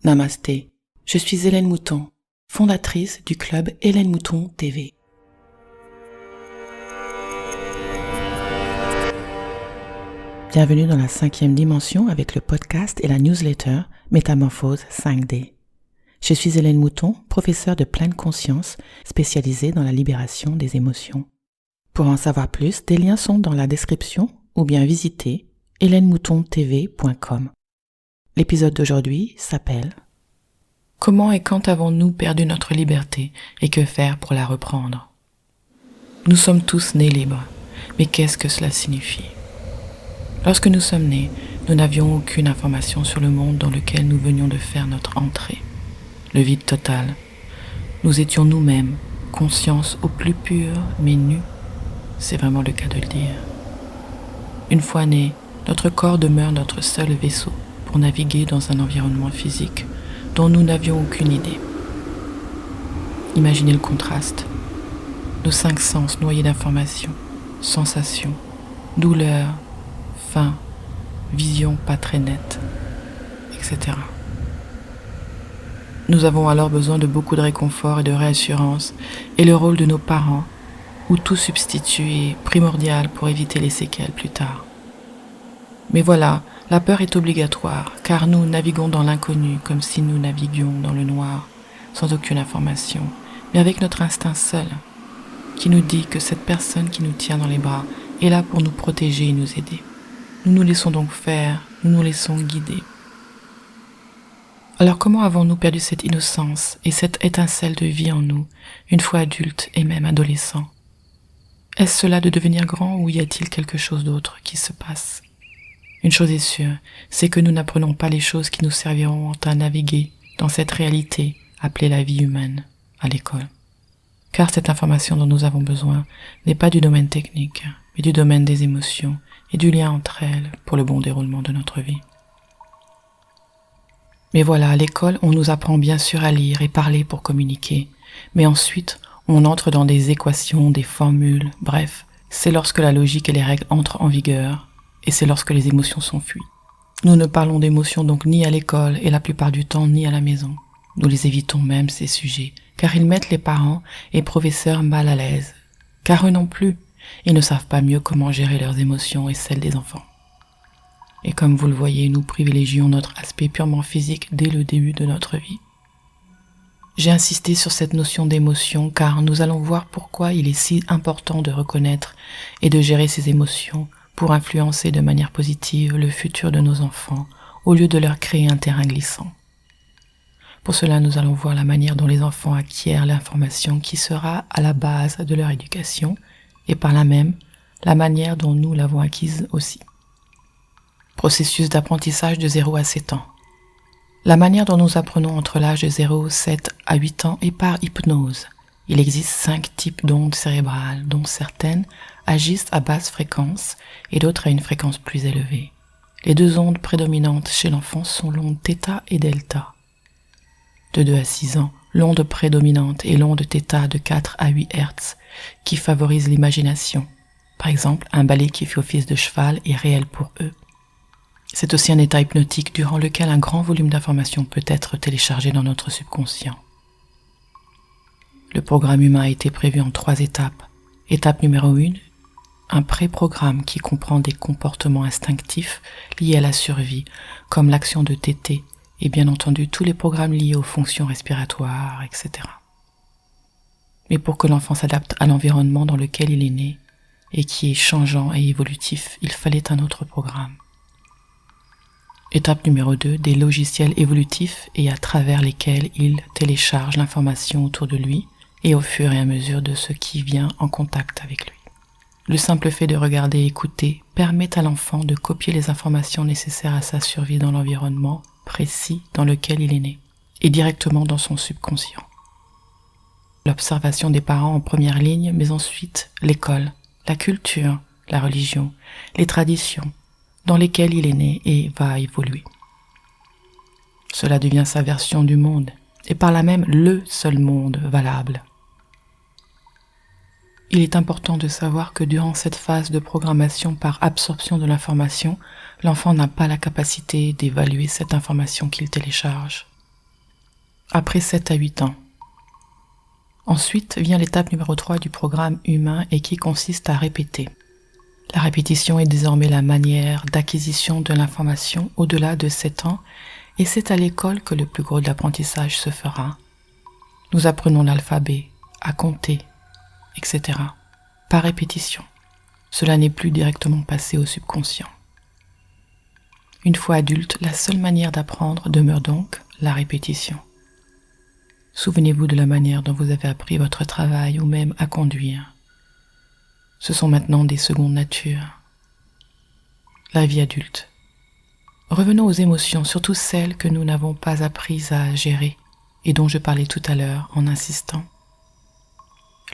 Namasté, je suis Hélène Mouton, fondatrice du club Hélène Mouton TV. Bienvenue dans la 5e dimension avec le podcast et la newsletter Métamorphose 5D. Je suis Hélène Mouton, professeure de pleine conscience spécialisée dans la libération des émotions. Pour en savoir plus, des liens sont dans la description ou bien visitez helenemoutontv.com. L'épisode d'aujourd'hui s'appelle « Comment et quand avons-nous perdu notre liberté et que faire pour la reprendre ?» Nous sommes tous nés libres, mais qu'est-ce que cela signifie ? Lorsque nous sommes nés, nous n'avions aucune information sur le monde dans lequel nous venions de faire notre entrée. Le vide total. Nous étions nous-mêmes, conscience au plus pur, mais nus. C'est vraiment le cas de le dire. Une fois nés, notre corps demeure notre seul vaisseau pour naviguer dans un environnement physique dont nous n'avions aucune idée. Imaginez le contraste. Nos 5 sens noyés d'informations, sensations, douleurs, faim, vision pas très nette, etc. Nous avons alors besoin de beaucoup de réconfort et de réassurance, et le rôle de nos parents, où tout substitut est primordial pour éviter les séquelles plus tard. Mais voilà, la peur est obligatoire, car nous naviguons dans l'inconnu comme si nous naviguions dans le noir, sans aucune information, mais avec notre instinct seul, qui nous dit que cette personne qui nous tient dans les bras est là pour nous protéger et nous aider. Nous nous laissons donc faire, nous nous laissons guider. Alors comment avons-nous perdu cette innocence et cette étincelle de vie en nous, une fois adultes et même adolescents ? Est-ce cela de devenir grand ou y a-t-il quelque chose d'autre qui se passe ? Une chose est sûre, c'est que nous n'apprenons pas les choses qui nous serviront à naviguer dans cette réalité appelée la vie humaine à l'école. Car cette information dont nous avons besoin n'est pas du domaine technique, mais du domaine des émotions et du lien entre elles pour le bon déroulement de notre vie. Mais voilà, à l'école, on nous apprend bien sûr à lire et parler pour communiquer, mais ensuite, on entre dans des équations, des formules, bref, c'est lorsque la logique et les règles entrent en vigueur, et c'est lorsque les émotions s'enfuient. Nous ne parlons d'émotions donc ni à l'école et la plupart du temps ni à la maison. Nous les évitons même ces sujets, car ils mettent les parents et professeurs mal à l'aise. Car eux non plus, ils ne savent pas mieux comment gérer leurs émotions et celles des enfants. Et comme vous le voyez, nous privilégions notre aspect purement physique dès le début de notre vie. J'ai insisté sur cette notion d'émotion car nous allons voir pourquoi il est si important de reconnaître et de gérer ces émotions pour influencer de manière positive le futur de nos enfants, au lieu de leur créer un terrain glissant. Pour cela, nous allons voir la manière dont les enfants acquièrent l'information qui sera à la base de leur éducation, et par là même, la manière dont nous l'avons acquise aussi. Processus d'apprentissage de 0 à 7 ans. La manière dont nous apprenons entre l'âge de 0, 7 à 8 ans est par hypnose. Il existe 5 types d'ondes cérébrales, dont certaines agissent à basse fréquence et d'autres à une fréquence plus élevée. Les 2 ondes prédominantes chez l'enfant sont l'onde θ et delta. De 2 à 6 ans, l'onde prédominante est l'onde θ de 4 à 8 Hz, qui favorise l'imagination. Par exemple, un balai qui fait office de cheval est réel pour eux. C'est aussi un état hypnotique durant lequel un grand volume d'informations peut être téléchargé dans notre subconscient. Le programme humain a été prévu en 3 étapes. Étape numéro 1, un pré-programme qui comprend des comportements instinctifs liés à la survie, comme l'action de téter, et bien entendu tous les programmes liés aux fonctions respiratoires, etc. Mais pour que l'enfant s'adapte à l'environnement dans lequel il est né, et qui est changeant et évolutif, il fallait un autre programme. Étape numéro 2, des logiciels évolutifs et à travers lesquels il télécharge l'information autour de lui et au fur et à mesure de ce qui vient en contact avec lui. Le simple fait de regarder et écouter permet à l'enfant de copier les informations nécessaires à sa survie dans l'environnement précis dans lequel il est né et directement dans son subconscient. l'observation des parents en première ligne, mais ensuite l'école, la culture, la religion, les traditions dans lesquelles il est né et va évoluer. Cela devient sa version du monde, et par là même le seul monde valable. Il est important de savoir que durant cette phase de programmation par absorption de l'information, l'enfant n'a pas la capacité d'évaluer cette information qu'il télécharge. Après 7 à 8 ans. Ensuite vient l'étape numéro 3 du programme humain et qui consiste à répéter. La répétition est désormais la manière d'acquisition de l'information au-delà de 7 ans et c'est à l'école que le plus gros de l'apprentissage se fera. Nous apprenons l'alphabet, à compter, etc. par répétition. Cela n'est plus directement passé au subconscient. Une fois adulte, la seule manière d'apprendre demeure donc la répétition. Souvenez-vous de la manière dont vous avez appris votre travail ou même à conduire. Ce sont maintenant des secondes natures. La vie adulte. Revenons aux émotions, surtout celles que nous n'avons pas apprises à gérer et dont je parlais tout à l'heure en insistant.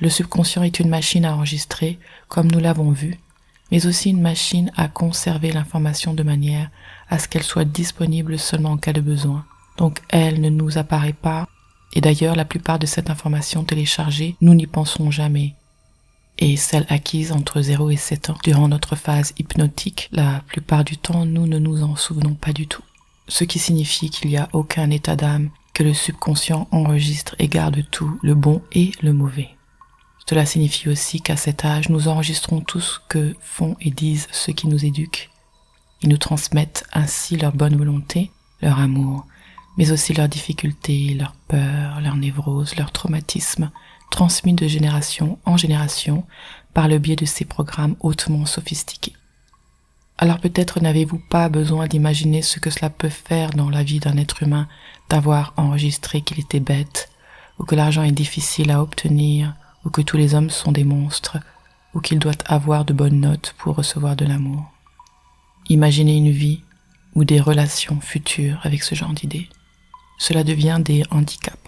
Le subconscient est une machine à enregistrer, comme nous l'avons vu, mais aussi une machine à conserver l'information de manière à ce qu'elle soit disponible seulement en cas de besoin. Donc elle ne nous apparaît pas, et d'ailleurs la plupart de cette information téléchargée, nous n'y pensons jamais. Et celle acquise entre 0 et 7 ans, durant notre phase hypnotique, la plupart du temps, nous ne nous en souvenons pas du tout. Ce qui signifie qu'il n'y a aucun état d'âme, que le subconscient enregistre et garde tout, le bon et le mauvais. Cela signifie aussi qu'à cet âge, nous enregistrons tout ce que font et disent ceux qui nous éduquent. Ils nous transmettent ainsi leur bonne volonté, leur amour, mais aussi leurs difficultés, leurs peurs, leurs névroses, leurs traumatismes, transmis de génération en génération par le biais de ces programmes hautement sophistiqués. Alors peut-être n'avez-vous pas besoin d'imaginer ce que cela peut faire dans la vie d'un être humain d'avoir enregistré qu'il était bête, ou que l'argent est difficile à obtenir, ou que tous les hommes sont des monstres, ou qu'il doit avoir de bonnes notes pour recevoir de l'amour. Imaginez une vie ou des relations futures avec ce genre d'idées. Cela devient des handicaps.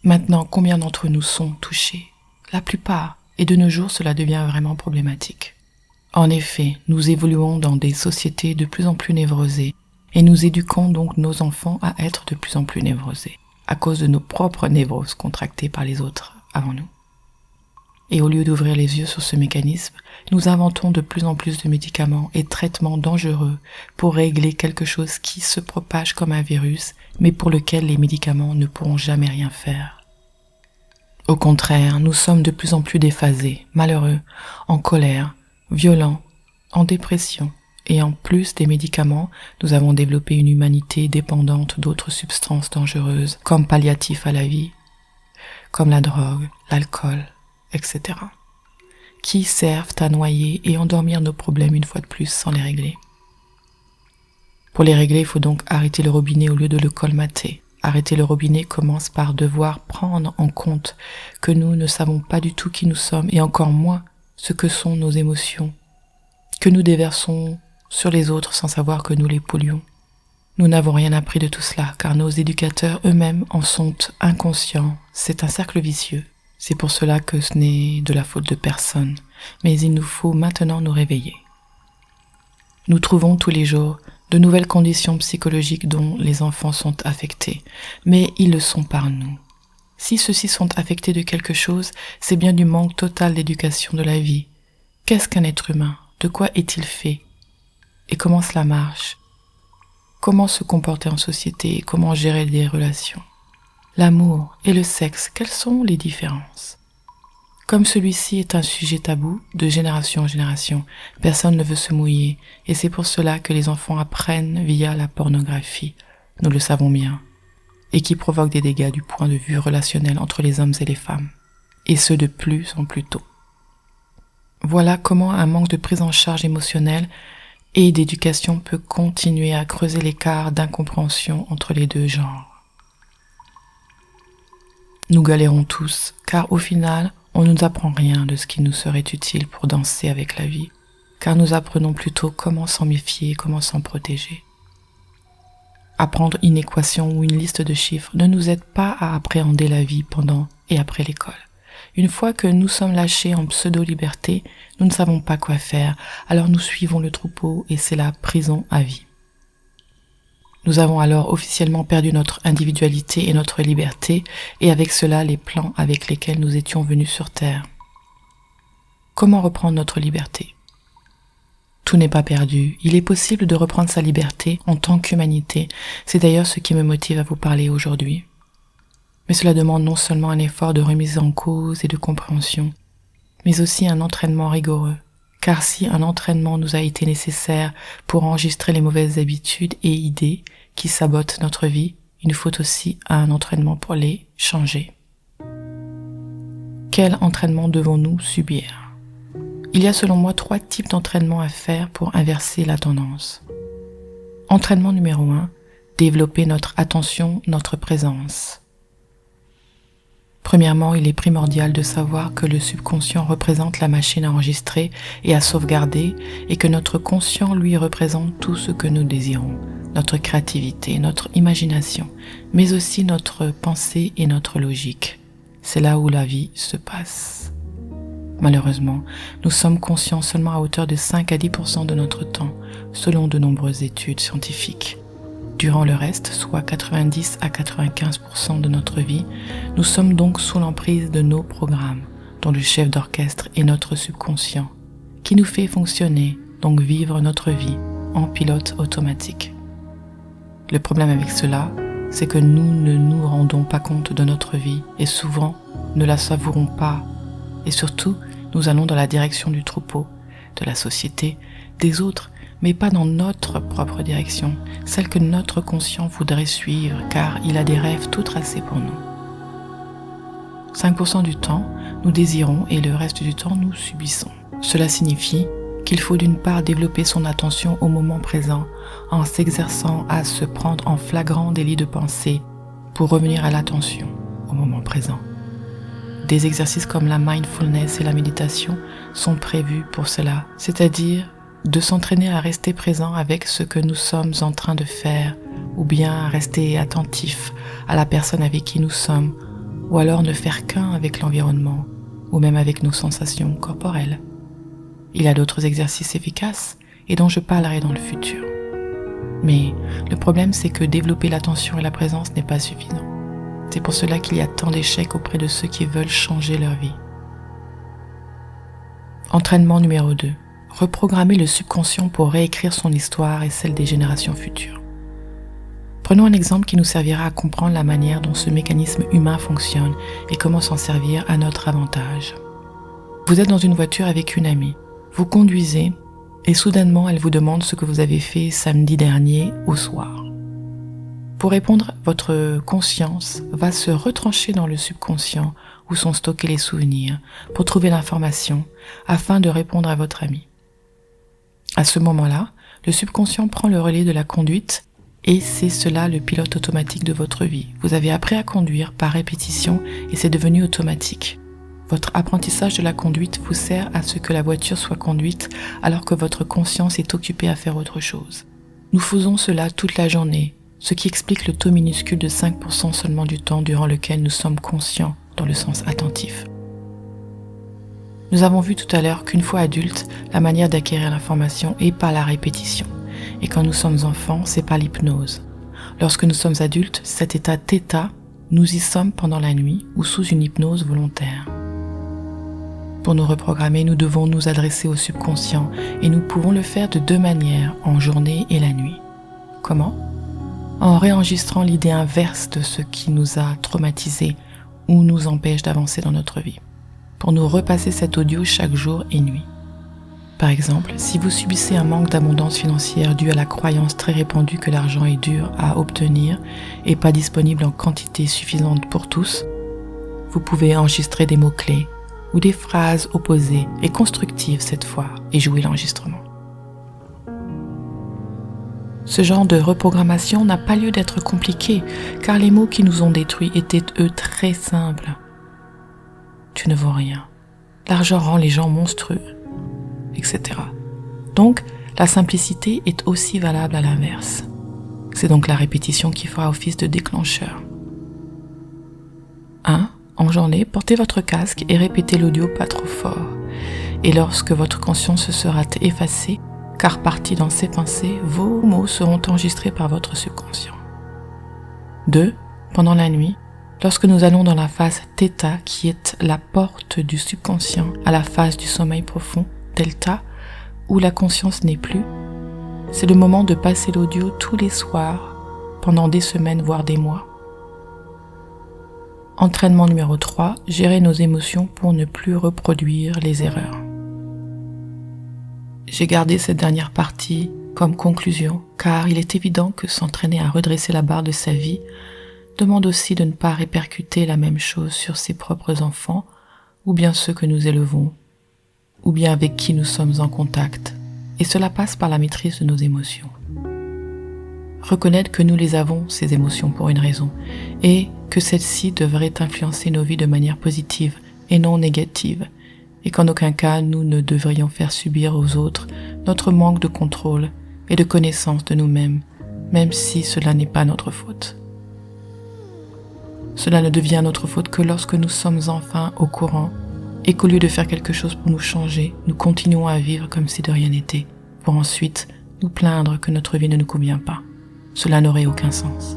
Maintenant, combien d'entre nous sont touchés? La plupart, et de nos jours, cela devient vraiment problématique. En effet, nous évoluons dans des sociétés de plus en plus névrosées, et nous éduquons donc nos enfants à être de plus en plus névrosés, à cause de nos propres névroses contractées par les autres avant nous. Et au lieu d'ouvrir les yeux sur ce mécanisme, nous inventons de plus en plus de médicaments et traitements dangereux pour régler quelque chose qui se propage comme un virus, mais pour lequel les médicaments ne pourront jamais rien faire. Au contraire, nous sommes de plus en plus déphasés, malheureux, en colère, violents, en dépression, et en plus des médicaments, nous avons développé une humanité dépendante d'autres substances dangereuses comme palliatifs à la vie, comme la drogue, l'alcool, etc., qui servent à noyer et endormir nos problèmes une fois de plus sans les régler. Pour les régler, il faut donc arrêter le robinet au lieu de le colmater. Arrêter le robinet commence par devoir prendre en compte que nous ne savons pas du tout qui nous sommes et encore moins ce que sont nos émotions, que nous déversons sur les autres sans savoir que nous les polluons. Nous n'avons rien appris de tout cela car nos éducateurs eux-mêmes en sont inconscients. C'est un cercle vicieux. C'est pour cela que ce n'est de la faute de personne, mais il nous faut maintenant nous réveiller. Nous trouvons tous les jours de nouvelles conditions psychologiques dont les enfants sont affectés, mais ils le sont par nous. Si ceux-ci sont affectés de quelque chose, c'est bien du manque total d'éducation de la vie. Qu'est-ce qu'un être humain? De quoi est-il fait? Et comment cela marche? Comment se comporter en société? Comment gérer des relations? L'amour et le sexe, quelles sont les différences? Comme celui-ci est un sujet tabou de génération en génération, personne ne veut se mouiller, et c'est pour cela que les enfants apprennent via la pornographie, nous le savons bien, et qui provoque des dégâts du point de vue relationnel entre les hommes et les femmes, et ce de plus en plus tôt. Voilà comment un manque de prise en charge émotionnelle et d'éducation peut continuer à creuser l'écart d'incompréhension entre les deux genres. Nous galérons tous, car au final, on ne nous apprend rien de ce qui nous serait utile pour danser avec la vie, car nous apprenons plutôt comment s'en méfier, comment s'en protéger. Apprendre une équation ou une liste de chiffres ne nous aide pas à appréhender la vie pendant et après l'école. Une fois que nous sommes lâchés en pseudo-liberté, nous ne savons pas quoi faire, alors nous suivons le troupeau et c'est la prison à vie. Nous avons alors officiellement perdu notre individualité et notre liberté, et avec cela les plans avec lesquels nous étions venus sur Terre. Comment reprendre notre liberté ? Tout n'est pas perdu. Il est possible de reprendre sa liberté en tant qu'humanité. C'est d'ailleurs ce qui me motive à vous parler aujourd'hui. Mais cela demande non seulement un effort de remise en cause et de compréhension, mais aussi un entraînement rigoureux. Car si un entraînement nous a été nécessaire pour enregistrer les mauvaises habitudes et idées qui sabotent notre vie, il nous faut aussi un entraînement pour les changer. Quel entraînement devons-nous subir ? Il y a selon moi 3 types d'entraînement à faire pour inverser la tendance. Entraînement numéro 1, développer notre attention, notre présence. Premièrement, il est primordial de savoir que le subconscient représente la machine à enregistrer et à sauvegarder et que notre conscient, lui, représente tout ce que nous désirons, notre créativité, notre imagination, mais aussi notre pensée et notre logique. C'est là où la vie se passe. Malheureusement, nous sommes conscients seulement à hauteur de 5 à 10% de notre temps, selon de nombreuses études scientifiques. Durant le reste, soit 90 à 95% de notre vie, nous sommes donc sous l'emprise de nos programmes, dont le chef d'orchestre est notre subconscient, qui nous fait fonctionner, donc vivre notre vie, en pilote automatique. Le problème avec cela, c'est que nous ne nous rendons pas compte de notre vie et souvent ne la savourons pas. Et surtout, nous allons dans la direction du troupeau, de la société, des autres, mais pas dans notre propre direction, celle que notre conscient voudrait suivre, car il a des rêves tout tracés pour nous. 5% du temps, nous désirons et le reste du temps, nous subissons. Cela signifie qu'il faut d'une part développer son attention au moment présent, en s'exerçant à se prendre en flagrant délit de pensée pour revenir à l'attention au moment présent. Des exercices comme la mindfulness et la méditation sont prévus pour cela, c'est-à-dire de s'entraîner à rester présent avec ce que nous sommes en train de faire, ou bien à rester attentif à la personne avec qui nous sommes, ou alors ne faire qu'un avec l'environnement, ou même avec nos sensations corporelles. Il y a d'autres exercices efficaces et dont je parlerai dans le futur. Mais le problème, c'est que développer l'attention et la présence n'est pas suffisant. C'est pour cela qu'il y a tant d'échecs auprès de ceux qui veulent changer leur vie. Entraînement numéro 2. Reprogrammer le subconscient pour réécrire son histoire et celle des générations futures. Prenons un exemple qui nous servira à comprendre la manière dont ce mécanisme humain fonctionne et comment s'en servir à notre avantage. Vous êtes dans une voiture avec une amie. Vous conduisez et soudainement elle vous demande ce que vous avez fait samedi dernier au soir. Pour répondre, votre conscience va se retrancher dans le subconscient où sont stockés les souvenirs pour trouver l'information afin de répondre à votre ami. À ce moment-là, le subconscient prend le relais de la conduite et c'est cela le pilote automatique de votre vie. Vous avez appris à conduire par répétition et c'est devenu automatique. Votre apprentissage de la conduite vous sert à ce que la voiture soit conduite alors que votre conscience est occupée à faire autre chose. Nous faisons cela toute la journée, ce qui explique le taux minuscule de 5% seulement du temps durant lequel nous sommes conscients dans le sens attentif. Nous avons vu tout à l'heure qu'une fois adulte, la manière d'acquérir l'information est par la répétition. Et quand nous sommes enfants, c'est par l'hypnose. Lorsque nous sommes adultes, cet état θ, nous y sommes pendant la nuit ou sous une hypnose volontaire. Pour nous reprogrammer, nous devons nous adresser au subconscient et nous pouvons le faire de 2 manières, en journée et la nuit. Comment ? En réenregistrant l'idée inverse de ce qui nous a traumatisés ou nous empêche d'avancer dans notre vie, pour nous repasser cet audio chaque jour et nuit. Par exemple, si vous subissez un manque d'abondance financière dû à la croyance très répandue que l'argent est dur à obtenir et pas disponible en quantité suffisante pour tous, vous pouvez enregistrer des mots-clés ou des phrases opposées et constructives cette fois et jouer l'enregistrement. Ce genre de reprogrammation n'a pas lieu d'être compliqué, car les mots qui nous ont détruits étaient eux très simples. Tu ne vaux rien. L'argent rend les gens monstrueux, etc. Donc, la simplicité est aussi valable à l'inverse. C'est donc la répétition qui fera office de déclencheur. 1. En journée, portez votre casque et répétez l'audio pas trop fort. Et lorsque votre conscience sera effacée, car partie dans ses pensées, vos mots seront enregistrés par votre subconscient. 2. Pendant la nuit, lorsque nous allons dans la phase θ, qui est la porte du subconscient à la phase du sommeil profond, delta, où la conscience n'est plus, c'est le moment de passer l'audio tous les soirs, pendant des semaines voire des mois. Entraînement numéro 3, gérer nos émotions pour ne plus reproduire les erreurs. J'ai gardé cette dernière partie comme conclusion, car il est évident que s'entraîner à redresser la barre de sa vie demande aussi de ne pas répercuter la même chose sur ses propres enfants, ou bien ceux que nous élevons, ou bien avec qui nous sommes en contact, et cela passe par la maîtrise de nos émotions. Reconnaître que nous les avons, ces émotions, pour une raison, et que celles-ci devraient influencer nos vies de manière positive et non négative, et qu'en aucun cas nous ne devrions faire subir aux autres notre manque de contrôle et de connaissance de nous-mêmes, même si cela n'est pas notre faute. Cela ne devient notre faute que lorsque nous sommes enfin au courant et qu'au lieu de faire quelque chose pour nous changer, nous continuons à vivre comme si de rien n'était, pour ensuite nous plaindre que notre vie ne nous convient pas. Cela n'aurait aucun sens.